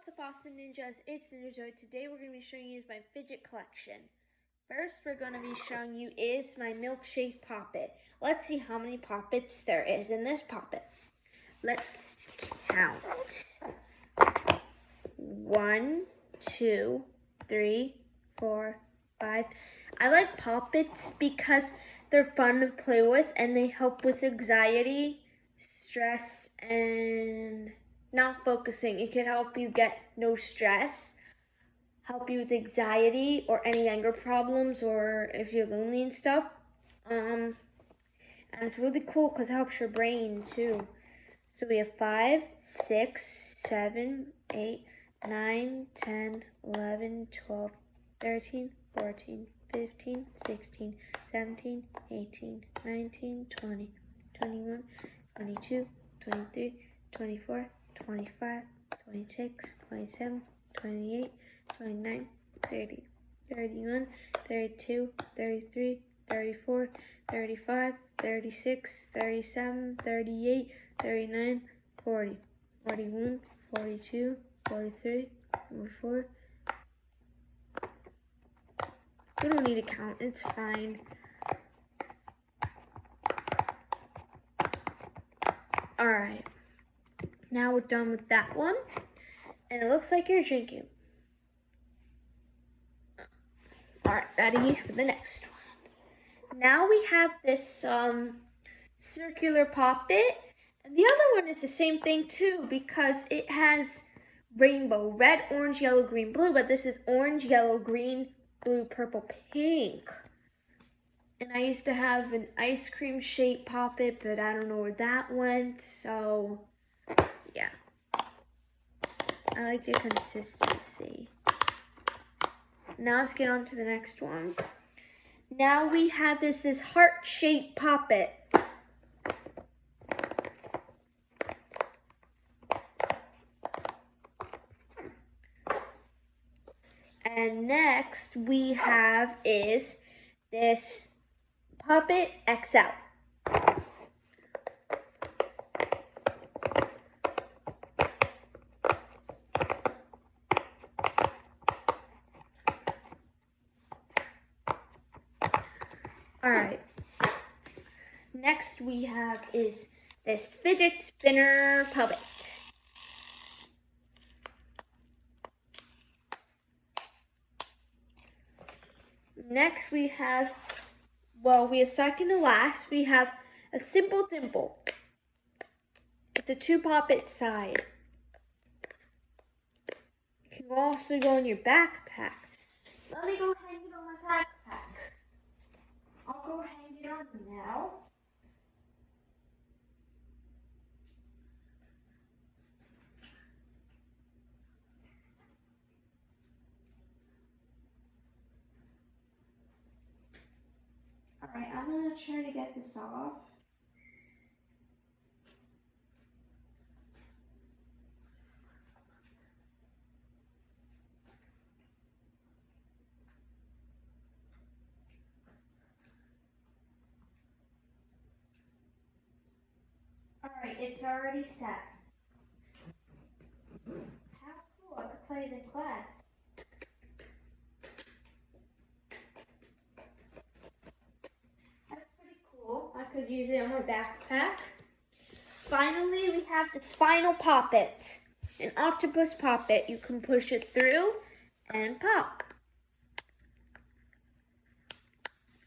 What's up, awesome ninjas? It's Ninja Zoey. Today we're going to be showing you my fidget collection. First, we're going to be showing you is my milkshake poppet. Let's see how many poppets there is in this poppet. Let's count. 1, 2, 3, 4, 5. I like poppets because they're fun to play with and they help with anxiety, stress, and not focusing. It can help you get no stress, help you with anxiety or any anger problems, or if you're lonely and stuff. And it's really cool because it helps your brain too. So we have 5, 6, 7, 8, 9, 10, 11, 12, 13, 14, 15, 16, 17, 18, 19, 20, 21, 22, 23, 24, 25, 26, 27, 28, 29, 30, 31, 32, 33, 34, 35, 36, 37, 38, 39, 40, 41, 42, 43, 44. We don't need to count, it's fine. Alright, now we're done with that one. And it looks like you're drinking. Alright, ready for the next one. Now we have this circular poppet. And the other one is the same thing too because it has rainbow, red, orange, yellow, green, blue, but this is orange, yellow, green, blue, purple, pink. And I used to have an ice cream shaped poppet, but I don't know where that went, so yeah. I like the consistency. Now let's get on to the next one. Now we have this heart-shaped poppet. And next we have is this Puppet XL. Alright. Next we have is this fidget spinner puppet. Next we have, second to last, we have a simple dimple. It's a 2 poppet side. It can also go in your backpack. Let me go hang it on my backpack. I'll go hang it on now. Alright, I'm going to try to get this off. Alright, it's already set. How cool, I could play it in class. That's pretty cool. I could use it on my backpack. Finally, we have this final poppet. An octopus poppet. You can push it through and pop.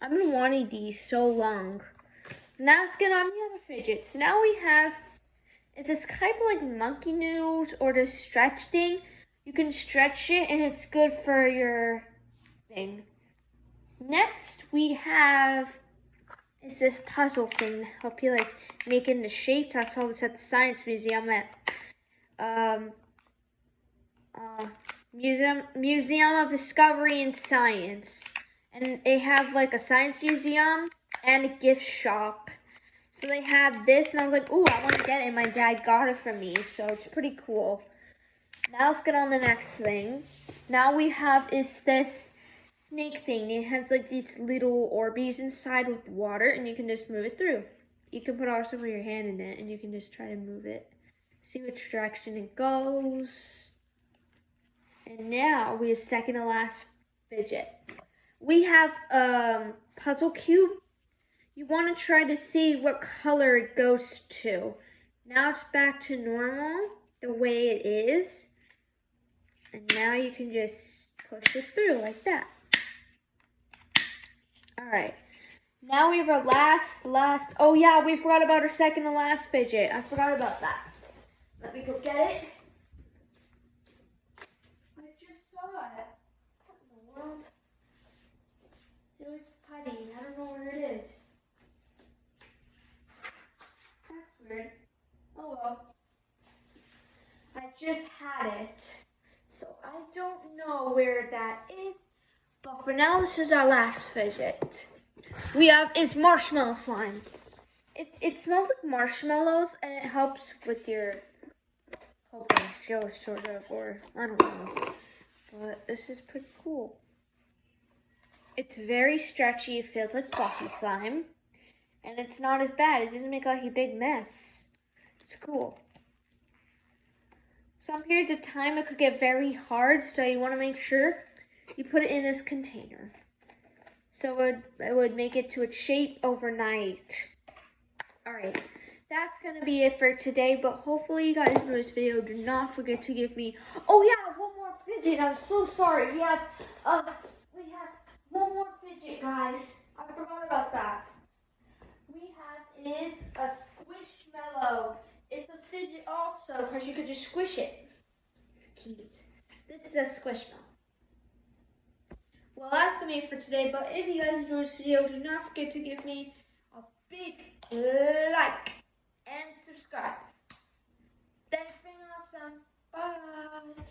I've been wanting these so long. Now let's get on the other fidgets. Now we have, it's this kind of like monkey noodles or the stretch thing. You can stretch it and it's good for your thing. Next we have, it's this puzzle thing to help you like making the shapes. I saw this at the Science Museum at Museum of Discovery and Science. And they have like a science museum and a gift shop. So they have this and I was like, ooh, I want to get it. And my dad got it for me. So it's pretty cool. Now let's get on the next thing. Now we have is this snake thing. It has like these little Orbeez inside with water and you can just move it through. You can put also your hand in it and you can just try to move it. See which direction it goes. And now we have second to last fidget. We have puzzle cube. You want to try to see what color it goes to. Now it's back to normal, the way it is. And now you can just push it through like that. Alright. Now we have our last, oh yeah, we forgot about our second to last fidget. I forgot about that. Let me go get it. I just saw it. What in the world? It was putty. I don't know where it is. That's weird. Oh well. I just had it. So I don't know where that is. But for now, this is our last fidget. We have is marshmallow slime. It smells like marshmallows and it helps with your coping skills, sort of, or I don't know. But this is pretty cool. It's very stretchy. It feels like fluffy slime. And it's not as bad. It doesn't make like a big mess. It's cool. Some periods of time it could get very hard, so you want to make sure you put it in this container. So it would make it to its shape overnight. Alright, that's going to be it for today, but hopefully you guys enjoyed this video. Do not forget to give me, oh yeah, one more fidget. I'm so sorry. We have one more fidget, guys. I forgot about that. We have is a squishmallow. It's a fidget also, because you could just squish it. It's cute. This is a squishmallow. Well, that's going to be it for today, but if you guys enjoyed this video, do not forget to give me a big like and subscribe. Thanks for being awesome. Bye.